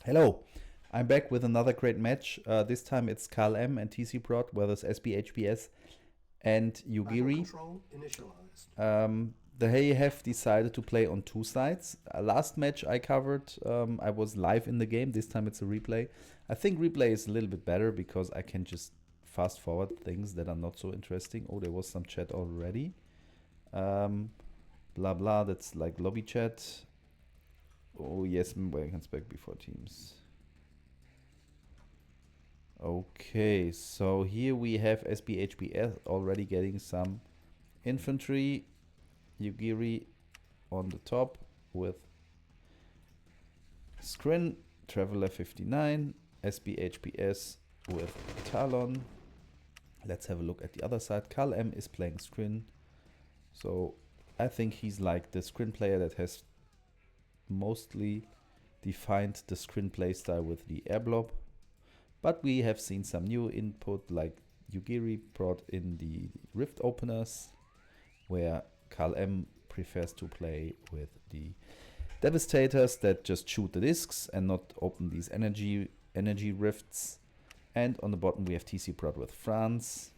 Hello, I'm back with another great match. This time it's Carl M and tcprod versus SBHBS and Yugiri. They have decided to play on two sides. Last match I covered, I was live in the game. This time it's a replay. I think replay is a little bit better because I can just fast forward things that are not so interesting. Oh, there was some chat already. Blah blah, that's like lobby chat. Oh yes, can spec before teams. Okay, so here we have SBHBS already getting some infantry. Yugiri on the top with Scrin, Traveler 59, SBHBS with Talon. Let's have a look at the other side. Carl M is playing Scrin. So I think he's like the Scrin player that has mostly defined the Scrin playstyle with the air blob. But we have seen some new input like Yugiri brought in the rift openers, where Carl M prefers to play with the devastators that just shoot the discs and not open these energy rifts. And on the bottom we have tcprod with France.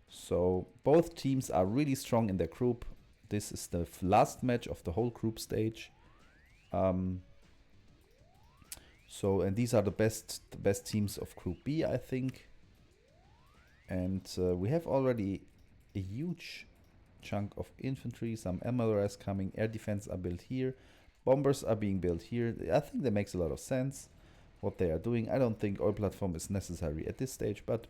So both teams are really strong in their group. This is the last match of the whole group stage. And these are the best teams of Group B, I think. And we have already a huge chunk of infantry, some MLRS coming, air defense are built here, bombers are being built here. I think that makes a lot of sense what they are doing. I don't think oil platform is necessary at this stage, but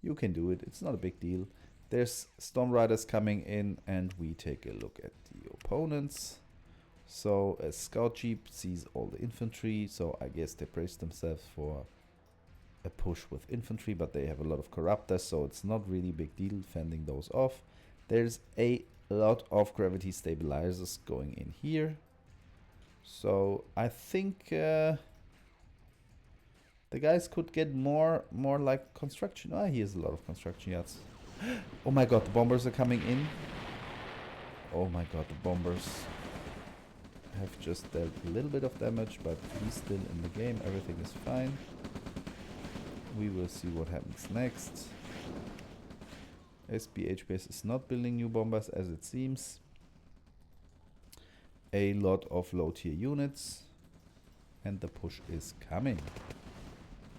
you can do it. It's not a big deal. There's Storm Riders coming in, and we take a look at the opponents. So a scout jeep sees all the infantry, so I guess they brace themselves for a push with infantry, but they have a lot of corruptors, so it's not really a big deal fending those off. There's a lot of gravity stabilizers going in here. So I think the guys could get more like construction. Ah, here's a lot of construction yards. Oh my god, the bombers are coming in. Oh my god, the bombers have just dealt a little bit of damage, but he's still in the game. Everything is fine. We will see what happens next. SBHBS is not building new bombers as it seems. A lot of low tier units, and the push is coming.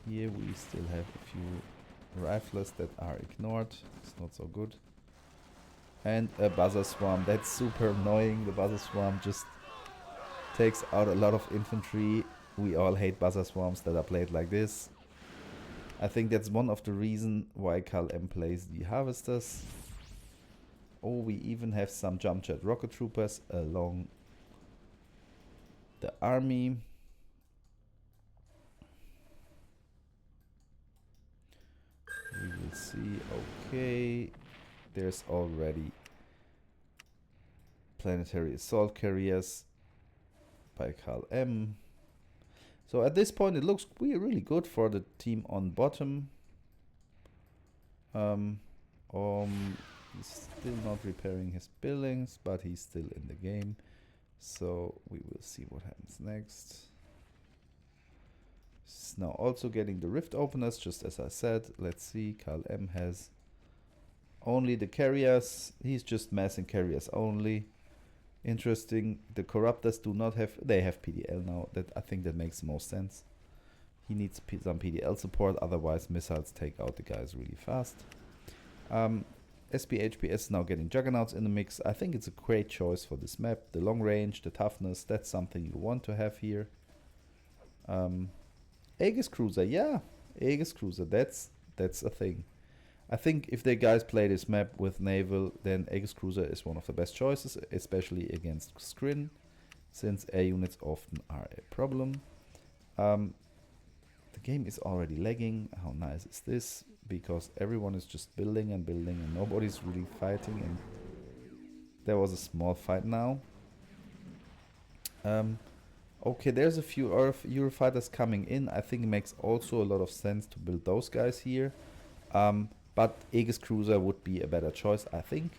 Here we still have a few riflers that are ignored. It's not so good. And a buzzer swarm. That's super annoying. The buzzer swarm just takes out a lot of infantry. We all hate buzzer swarms that are played like this. I think that's one of the reasons why Carl M plays the harvesters. Oh, we even have some jump jet rocket troopers along the army. We will see. Okay, there's already planetary assault carriers by Carl M. So at this point it looks really good for the team on bottom. He's still not repairing his buildings, but he's still in the game. So we will see what happens next. He's now also getting the rift openers, just as I said. Let's see, Carl M has only the carriers. He's just massing carriers only. Interesting. The corruptors do not have, they have PDL now. That I think that makes the most sense. He needs some PDL support, otherwise missiles take out the guys really fast. SBHBS now getting juggernauts in the mix. I think it's a great choice for this map. The long range, the toughness, that's something you want to have here. Aegis cruiser, yeah, Aegis cruiser, that's a thing. I think if the guys play this map with naval, then Aegis cruiser is one of the best choices, especially against Scrin, since air units often are a problem. The game is already lagging. How nice is this? Because everyone is just building and building and nobody's really fighting, and there was a small fight now. Okay, there's a few Eurofighters coming in. I think it makes also a lot of sense to build those guys here. But Aegis Cruiser would be a better choice, I think.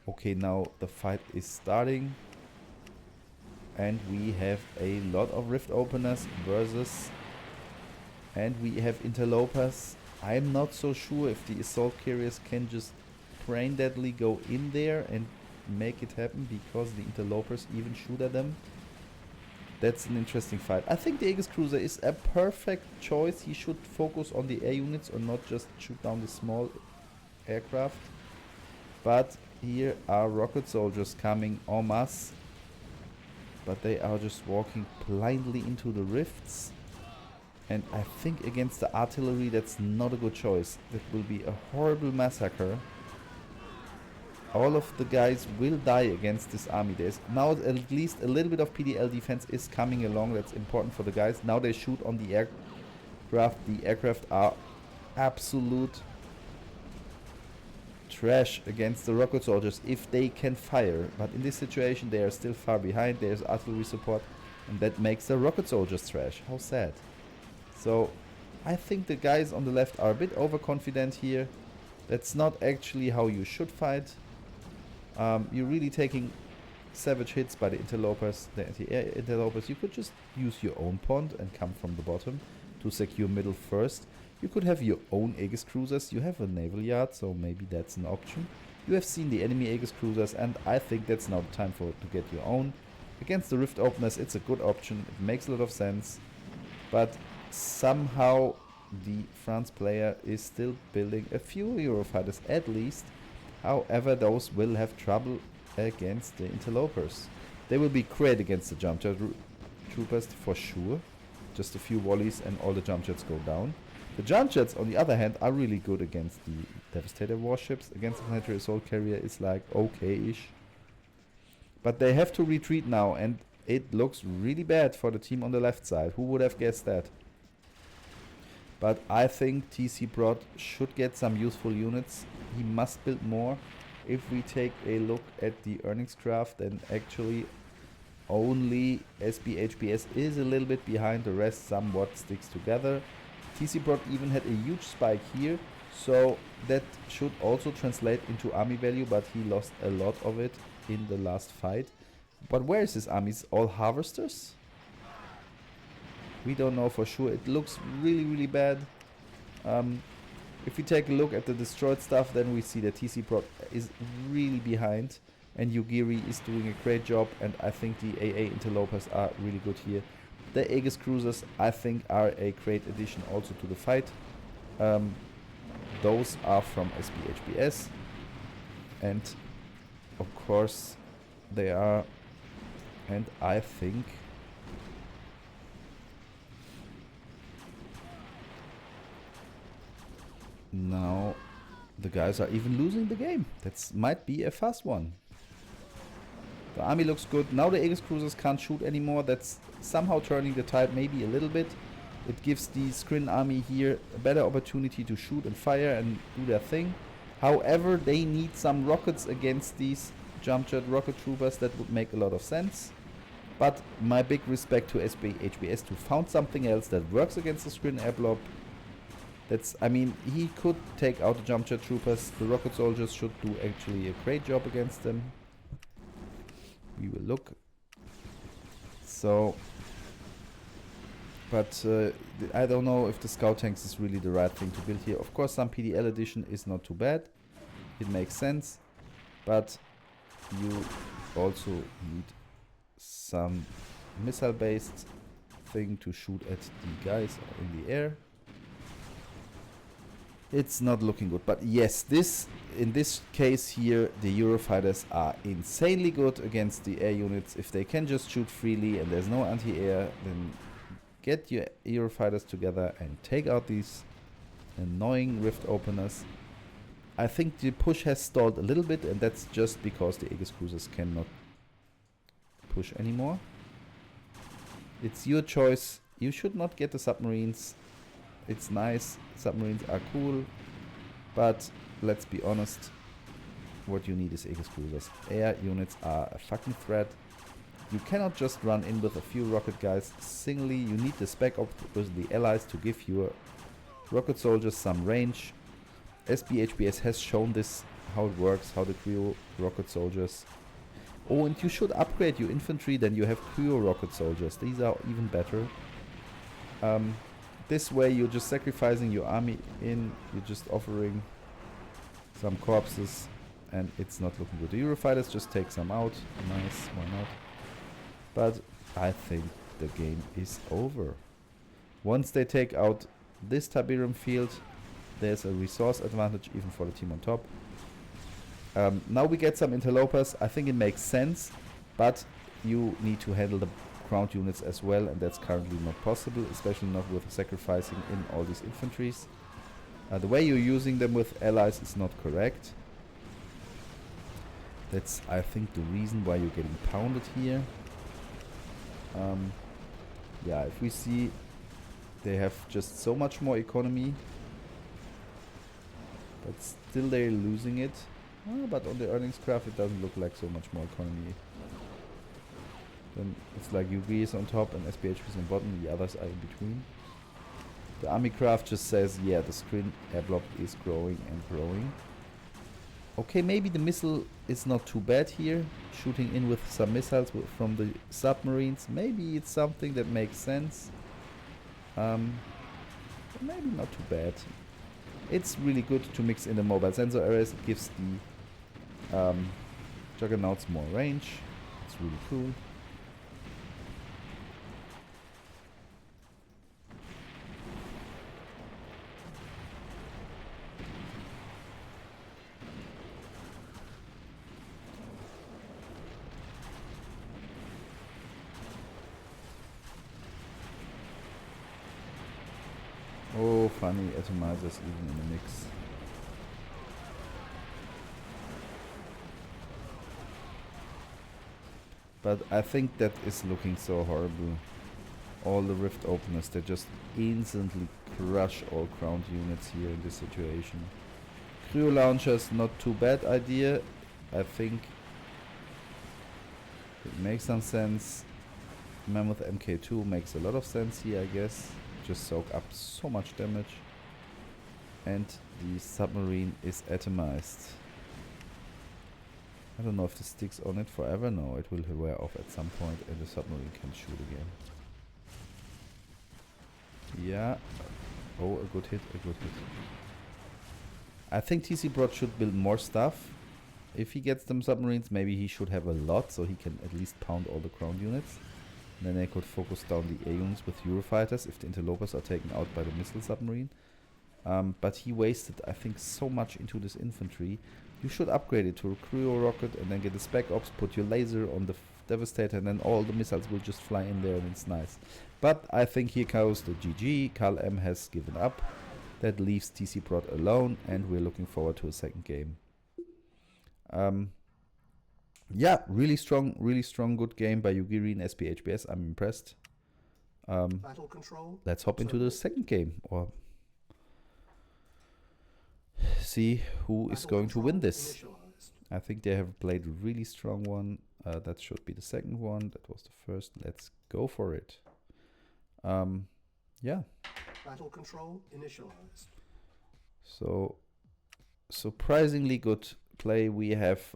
Okay, now the fight is starting. And we have a lot of rift openers versus, and we have interlopers. I'm not so sure if the assault carriers can just brain deadly go in there and make it happen, because the interlopers even shoot at them. That's an interesting fight. I think the Aegis cruiser is a perfect choice. He should focus on the air units or not just shoot down the small aircraft. But here are rocket soldiers coming en masse. But they are just walking blindly into the rifts. And I think against the artillery that's not a good choice. That will be a horrible massacre. All of the guys will die against this army. There's now at least a little bit of PDL defense is coming along. That's important for the guys. Now they shoot on the aircraft. The aircraft are absolute trash against the rocket soldiers if they can fire. But in this situation they are still far behind. There's artillery support, and that makes the rocket soldiers trash. How sad. So I think the guys on the left are a bit overconfident here. That's not actually how you should fight. You're really taking savage hits by the interlopers, the anti-air interlopers. You could just use your own pond and come from the bottom to secure middle first. You could have your own Aegis cruisers. You have a naval yard, so maybe that's an option. You have seen the enemy Aegis cruisers, and I think that's now the time to get your own. Against the rift openers, it's a good option. It makes a lot of sense. But somehow the France player is still building a few Eurofighters at least. However, those will have trouble against the interlopers. They will be great against the jump jet troopers for sure. Just a few volleys and all the jump jets go down. The jump jets, on the other hand, are really good against the Devastator warships. Against the planetary assault carrier is like okay-ish. But they have to retreat now, and it looks really bad for the team on the left side. Who would have guessed that? But I think tcprod should get some useful units. He must build more. If we take a look at the earnings graph, then actually only SBHBS is a little bit behind. The rest somewhat sticks together. tcprod even had a huge spike here, so that should also translate into army value, but he lost a lot of it in the last fight. But where is his army? Is all harvesters? We don't know for sure. It looks really bad. If we take a look at the destroyed stuff, then we see that tcprod is really behind, and Yugiri is doing a great job, and I think the AA interlopers are really good here. The Aegis cruisers, I think, are a great addition also to the fight. Those are from SBHBS, and of course they are, and I think now the guys are even losing the game. That might be a fast one. The army looks good. Now the Aegis cruisers can't shoot anymore. That's somehow turning the tide maybe a little bit. It gives the Skrin army here a better opportunity to shoot and fire and do their thing. However, they need some rockets against these jump jet rocket troopers. That would make a lot of sense. But my big respect to SBHBS to found something else that works against the Skrin air blob. That's, I mean, he could take out the jump jet troopers. The rocket soldiers should do actually a great job against them. We will look. So, but I don't know if the scout tanks is really the right thing to build here. Of course, some PDL addition is not too bad. It makes sense. But you also need some missile-based thing to shoot at the guys in the air. It's not looking good, but yes, in this case here, the Eurofighters are insanely good against the air units. If they can just shoot freely and there's no anti-air, then get your Eurofighters together and take out these annoying rift openers. I think the push has stalled a little bit, and that's just because the Aegis cruisers cannot push anymore. It's your choice. You should not get the submarines. It's nice, submarines are cool, but let's be honest, what you need is Aegis cruisers. Air units are a fucking threat. You cannot just run in with a few rocket guys singly. You need the spec up with the allies to give your rocket soldiers some range. SBHBS has shown this, how it works, how to crew rocket soldiers. Oh, and you should upgrade your infantry, then you have cryo rocket soldiers. These are even better. This way you're just sacrificing your army you're just offering some corpses, and it's not looking good. The Eurofighters just take some out. Nice, why not? But I think the game is over. Once they take out this Tiberium field, there's a resource advantage even for the team on top. Now we get some interlopers. I think it makes sense, but you need to handle the ground units as well, and that's currently not possible, especially not with sacrificing in all these infantries. The way you're using them with allies is not correct. That's, I think, the reason why you're getting pounded here. Yeah, if we see they have just so much more economy, but still they're losing it. But on the earnings graph it doesn't look like so much more economy. Then it's like Yugiri is on top and SBHBS is on bottom, the others are in between. The army graph just says, yeah, the screen air block is growing and growing. Okay, maybe the missile is not too bad here. Shooting in with some missiles from the submarines. Maybe it's something that makes sense. Maybe not too bad. It's really good to mix in the mobile sensor areas. It gives the juggernauts more range. It's really cool. Oh, funny, atomizers even in the mix. But I think that is looking so horrible. All the rift openers, they just instantly crush all ground units here in this situation. Cryo launchers, not too bad idea. I think it makes some sense. Mammoth MK2 makes a lot of sense here, I guess. Just soak up so much damage, and the submarine is atomized. I don't know if this sticks on it forever. No, it will wear off at some point and the submarine can shoot again. Yeah. Oh, a good hit, a good hit. I think tcprod should build more stuff. If he gets them submarines, maybe he should have a lot so he can at least pound all the ground units. Then they could focus down the A units with Eurofighters if the interlopers are taken out by the missile submarine. But he wasted, I think, so much into this infantry. You should upgrade it to a cryo rocket and then get the spec ops, put your laser on the Devastator, and then all the missiles will just fly in there and it's nice. But I think here goes the GG. Carl M has given up. That leaves tcprod alone, and we're looking forward to a second game. Yeah, really strong, good game by Yugiri and SBHBS. I'm impressed. Battle control. Let's hop into the second game, or see who is going to win this. I think they have played a really strong one. That should be the second one. That was the first. Let's go for it. Yeah. Battle control initialized. So, surprisingly good play. We have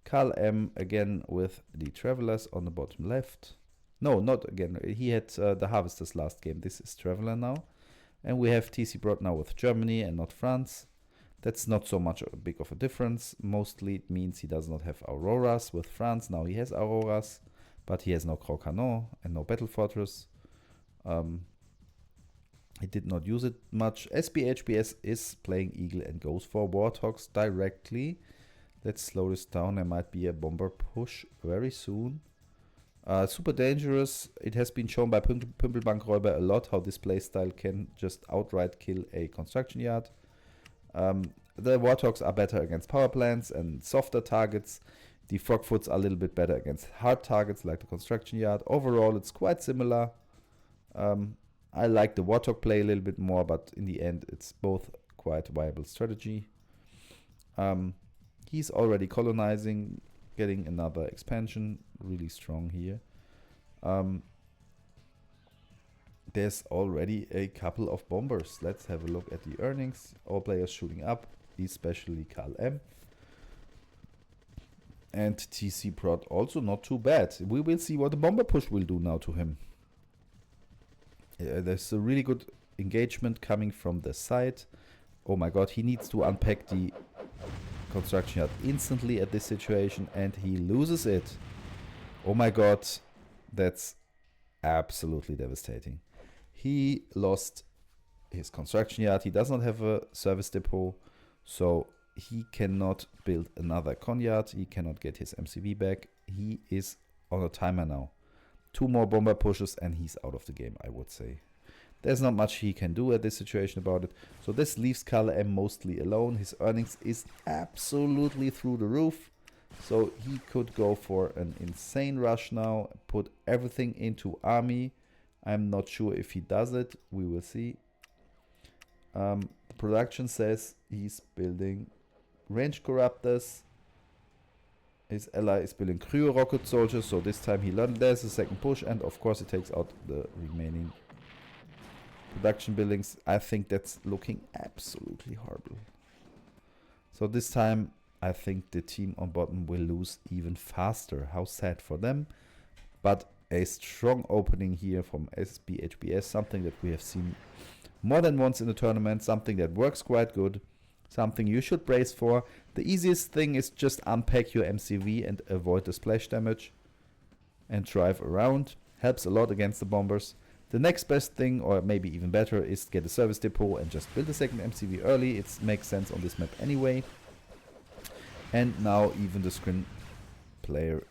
Carl M again with the Travelers on the bottom left. No, not again. He had the Harvesters last game. This is Traveler now. And we have tcprod now with Germany and not France. That's not so much big of a difference. Mostly it means he does not have Auroras with France. Now he has Auroras, but he has no Gros Canon and no Battle Fortress. He did not use it much. SBHBS is playing Eagle and goes for Warthogs directly. Let's slow this down. There might be a bomber push very soon. Super dangerous. It has been shown by Pimpelbankräuber a lot how this playstyle can just outright kill a construction yard. The Warthogs are better against power plants and softer targets. The Frogfoots are a little bit better against hard targets like the construction yard. Overall, it's quite similar. I like the Warthog play a little bit more, but in the end, it's both quite viable strategy. He's already colonizing, getting another expansion, really strong here. There's already a couple of bombers. Let's have a look at the earnings. All players shooting up, especially Carl M. And tcprod also not too bad. We will see what the bomber push will do now to him. There's a really good engagement coming from the side. Oh my god, he needs to unpack the construction yard instantly at this situation, and he loses it. Oh my god, that's absolutely devastating. He lost his construction yard. He does not have a service depot, so he cannot build another con yard. He cannot get his MCV back. He is on a timer now. 2 more bomber pushes and he's out of the game, I would say. There's not much he can do at this situation about it. So this leaves KLM mostly alone. His earnings is absolutely through the roof. So he could go for an insane rush now, put everything into army. I'm not sure if he does it. We will see. Production says he's building range corruptors. His ally is building cryo rocket soldiers. So this time he learned there's a second push, and of course he takes out the remaining production buildings. I think that's looking absolutely horrible. So this time I think the team on bottom will lose even faster. How sad for them. But a strong opening here from SBHBS, something that we have seen more than once in the tournament, something that works quite good, something you should brace for. The easiest thing is just unpack your MCV and avoid the splash damage and drive around. Helps a lot against the bombers. The next best thing, or maybe even better, is get a service depot and just build a second MCV early. It makes sense on this map anyway. And now even the screen player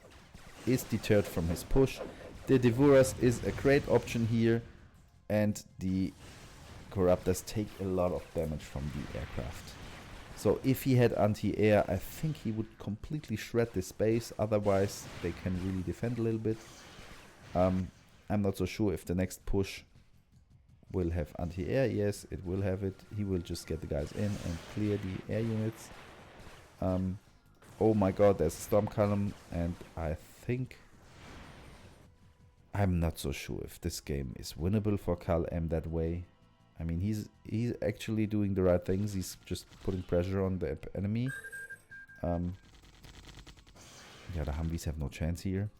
is deterred from his push. The Devourers is a great option here, and the Corruptors take a lot of damage from the aircraft. So if he had anti-air, I think he would completely shred this base. Otherwise, they can really defend a little bit. I'm not so sure if the next push will have anti-air. Yes, it will have it. He will just get the guys in and clear the air units. Oh my god, there's a storm column, and I think I'm not so sure if this game is winnable for KLM that way. I mean, he's actually doing the right things. He's just putting pressure on the enemy. Yeah, the Humvees have no chance here.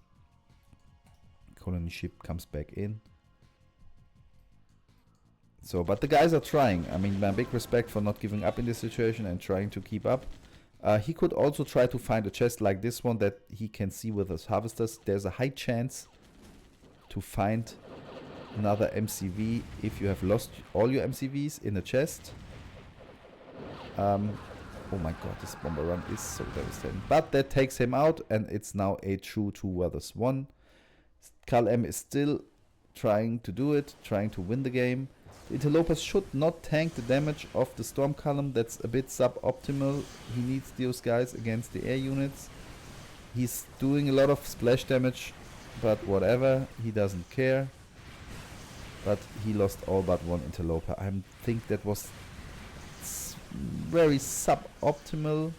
Colony ship comes back in. So, but the guys are trying. I mean, my big respect for not giving up in this situation and trying to keep up. He could also try to find a chest like this one that he can see with his harvesters. There's a high chance to find another MCV if you have lost all your MCVs in a chest. Oh my god, this bomber run is so devastating. But that takes him out, and it's now a true 2-1. KLM is still trying to do it, trying to win the game. The interlopers should not tank the damage of the storm column. That's a bit suboptimal. He needs those guys against the air units. He's doing a lot of splash damage, but whatever, he doesn't care. But he lost all but one interloper. I think that was very suboptimal.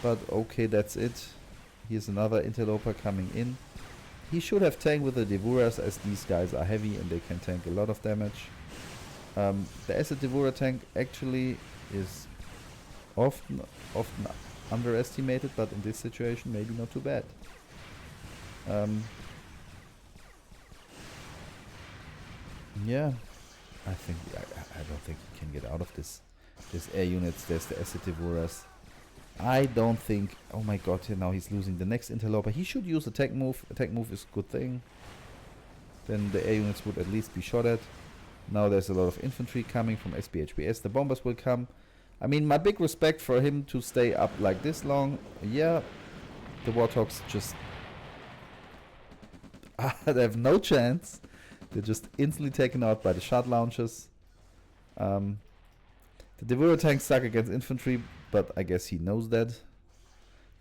But okay, that's it. Here's another interloper coming in. He should have tanked with the Devourers, as these guys are heavy and they can tank a lot of damage. The Acid Devourer tank actually is often underestimated, but in this situation maybe not too bad. Yeah, I think I don't think he can get out of this. There's air units, there's the Acid Devourers. I don't think... Oh my god, here now he's losing the next interloper. He should use a tech move. A tech move is a good thing. Then the air units would at least be shot at. Now there's a lot of infantry coming from SBHBS. The bombers will come. I mean, my big respect for him to stay up like this long. Yeah, the Warthogs just... they have no chance. They're just instantly taken out by the shot launchers. The Devourer tanks suck against infantry, but I guess he knows that.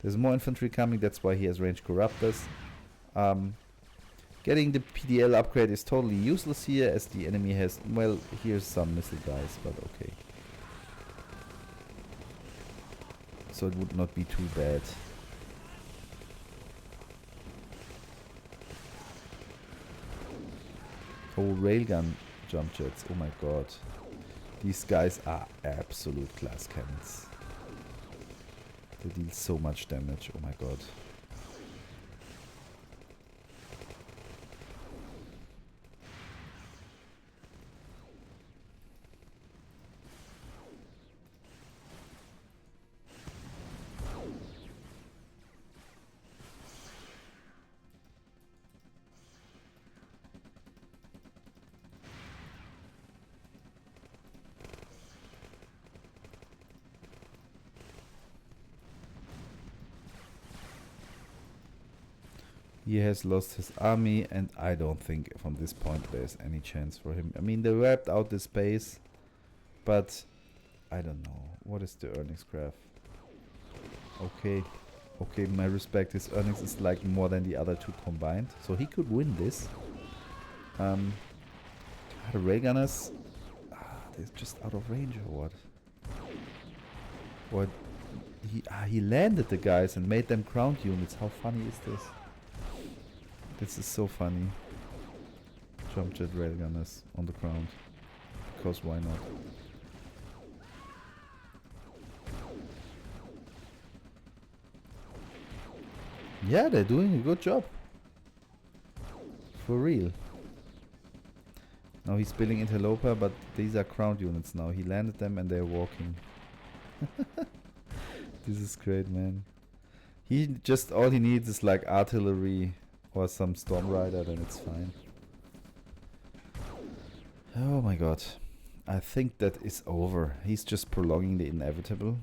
There's more infantry coming, that's why he has ranged Corruptors. Getting the PDL upgrade is totally useless here, as the enemy has... Well, here's some missile guys, but okay. So it would not be too bad. Oh, railgun jump jets, oh my god. These guys are absolute class cannons. They deal so much damage, oh my god. He has lost his army, and I don't think from this point there's any chance for him. I mean, they wiped out the space, but I don't know. What is the earnings graph? Okay, okay, my respect. His earnings is like more than the other two combined, so he could win this. The Railgunners, they're just out of range or what? What? He landed the guys and made them ground units. How funny is this? This is so funny. Jump jet railgunners on the ground. Because why not? Yeah, they're doing a good job. For real. Now he's building interloper, but these are ground units now. He landed them and they're walking. This is great, man. He just, all he needs is like artillery or some storm rider, then it's fine. Oh my god. I think that is over. He's just prolonging the inevitable.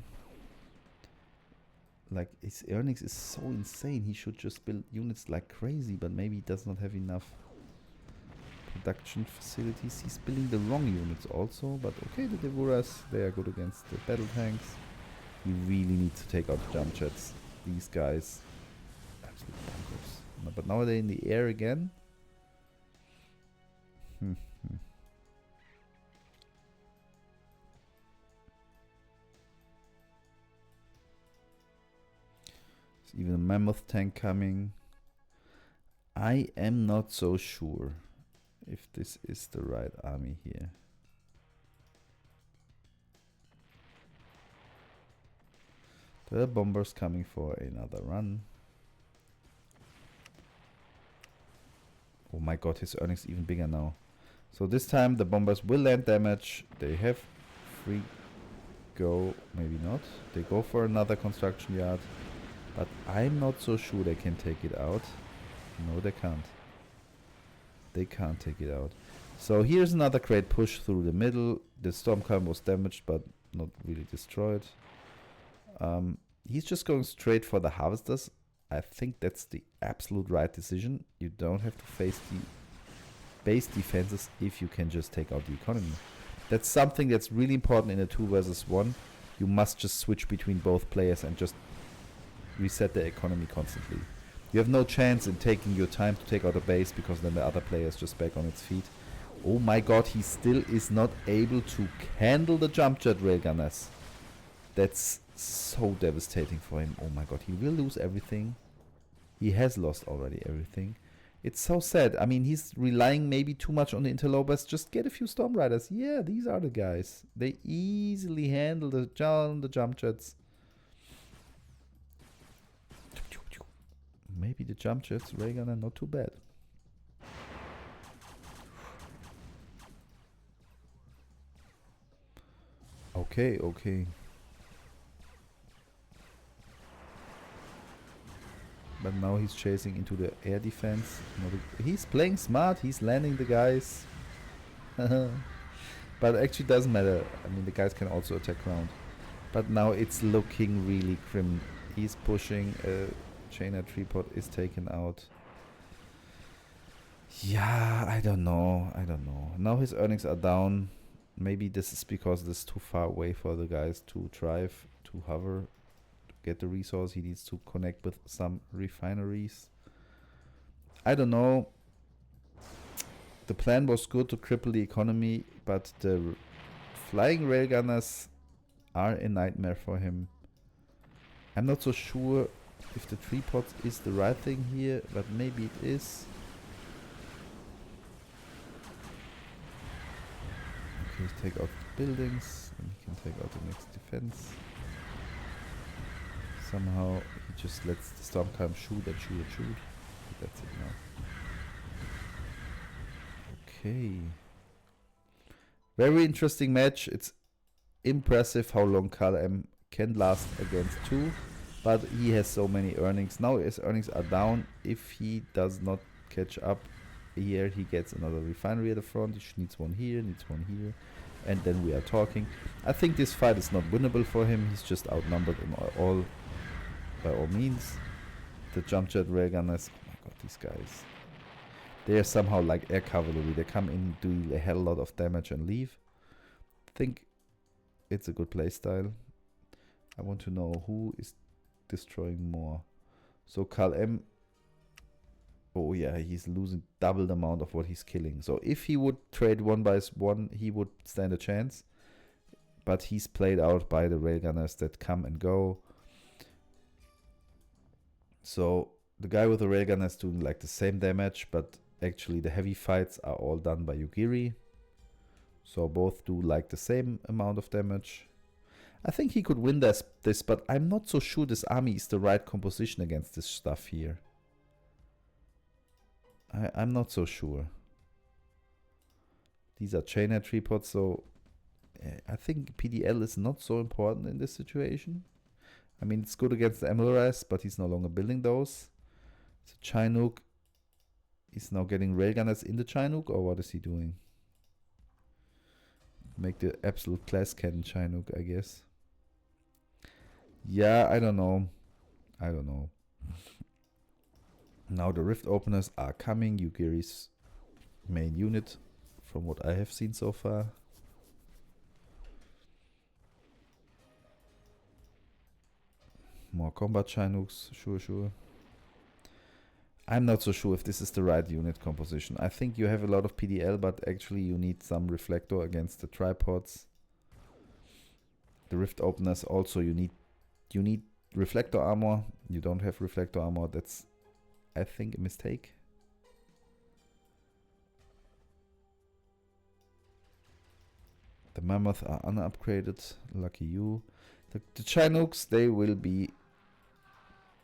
Like, his earnings is so insane. He should just build units like crazy, but maybe he does not have enough production facilities. He's building the wrong units also, but okay, the Devoras, they are good against the battle tanks. He really needs to take out the jump jets. These guys. Absolute bonkers. But now they're in the air again. There's even a mammoth tank coming. I am not so sure if this is the right army here. The bombers coming for another run. Oh my god, his earnings even bigger now. So this time the bombers will land damage. They have free go, maybe not. They go for another construction yard. But I'm not so sure they can take it out. No, they can't. They can't take it out. So here's another great push through the middle. The storm column was damaged but not really destroyed. He's just going straight for the harvesters. I think that's the absolute right decision. You don't have to face the base defenses if you can just take out the economy. That's something that's really important in a 2 versus 1. You must just switch between both players and just reset the economy constantly. You have no chance in taking your time to take out a base because then the other player is just back on its feet. Oh my god, he still is not able to handle the jump jet railgunners. That's so devastating for him. Oh my god, he will lose everything. He has lost already everything. It's so sad. I mean, he's relying maybe too much on the interlopers. Just get a few storm riders. Yeah, these are the guys. They easily handle the jump jets. Maybe the jump jets, Raygunner, not too bad. Okay, okay. But now he's chasing into the air defense. He's playing smart. He's landing the guys. But actually doesn't matter. I mean, the guys can also attack ground. But now it's looking really grim. He's pushing. Chainer tripod is taken out. Yeah, I don't know. I don't know. Now his earnings are down. Maybe this is because this is too far away for the guys to drive, to hover. Get the resource. He needs to connect with some refineries. I don't know. The plan was good to cripple the economy, but the flying railgunners are a nightmare for him. I'm not so sure if the tripods is the right thing here, but maybe it is. Okay, take out the buildings, and he can take out the next defense. Somehow he just lets the Stormcam shoot and shoot and shoot. But that's it now. Okay. Very interesting match. It's impressive how long Karl M can last against 2. But he has so many earnings. Now his earnings are down. If he does not catch up here, he gets another refinery at the front. He needs one here, and then we are talking. I think this fight is not winnable for him. He's just outnumbered by all means. The jump jet railgunners, oh my god, these guys. They are somehow like air cavalry. They come in, do a hell lot of damage and leave. I think it's a good playstyle. I want to know who is destroying more. So Karl M, oh yeah, he's losing double the amount of what he's killing. So if he would trade 1 by 1, he would stand a chance. But he's played out by the railgunners that come and go. So the guy with the railgunner is doing like the same damage, but actually the heavy fights are all done by Yugiri. So both do like the same amount of damage. I think he could win this, but I'm not so sure this army is the right composition against this stuff here. I'm not so sure. These are chain tripods, so I think PDL is not so important in this situation. I mean, it's good against the MLRS, but he's no longer building those. So Chinook is now getting railgunners in the Chinook, or what is he doing? Make the absolute class cannon Chinook, I guess. Yeah, I don't know. Now the rift openers are coming. Yugiri's main unit, from what I have seen so far. More combat Chinooks, sure. I'm not so sure if this is the right unit composition. I think you have a lot of PDL, but actually you need some reflector against the tripods. The rift openers also you need reflector armor. You don't have reflector armor. That's, I think, a mistake. The mammoth are unupgraded. Lucky you. The Chinooks, they will be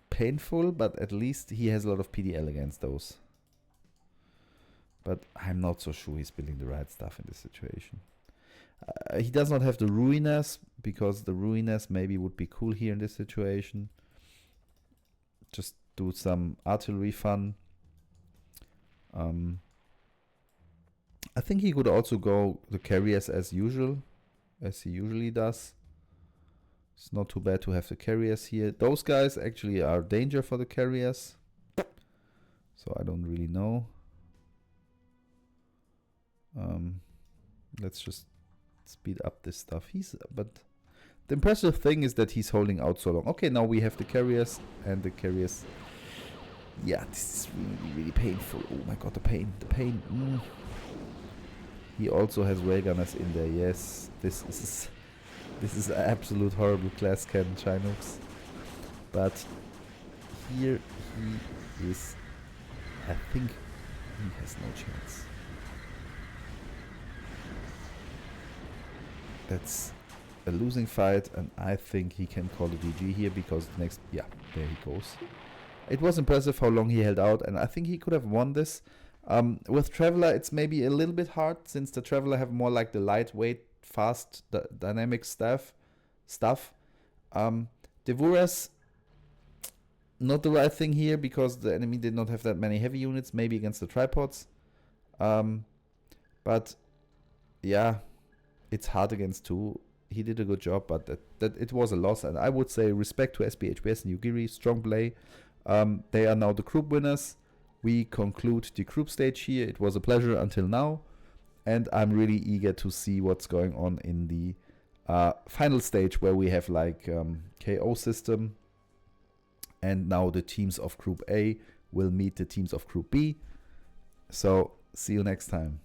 painful, but at least he has a lot of PDL against those. But I'm not so sure he's building the right stuff in this situation. He does not have the Ruiners, because the Ruiners maybe would be cool here in this situation. Just do some artillery fun. I think he could also go the carriers as usual, as he usually does. It's not too bad to have the carriers here. Those guys actually are danger for the carriers. So I don't really know. Let's just speed up this stuff. But the impressive thing is that he's holding out so long. Okay, now we have the carriers, and the carriers. Yeah, this is really painful. Oh my god, the pain. He also has railgunners in there. Yes, this is an absolute horrible class cannon Chinooks. But here he is. I think he has no chance. That's a losing fight, and I think he can call it GG here, because next, yeah, there he goes. It was impressive how long he held out, and I think he could have won this. With Traveler, it's maybe a little bit hard, since the Traveler have more like the lightweight, fast, dynamic stuff. Devourers, not the right thing here, because the enemy did not have that many heavy units, maybe against the tripods. But yeah, it's hard against 2. He did a good job, but that it was a loss. And I would say respect to SBHBS and Yugiri, strong play. They are now the group winners. We conclude the group stage here. It was a pleasure until now, and I'm really eager to see what's going on in the final stage, where we have like KO system, and now the teams of Group A will meet the teams of Group B. So see you next time.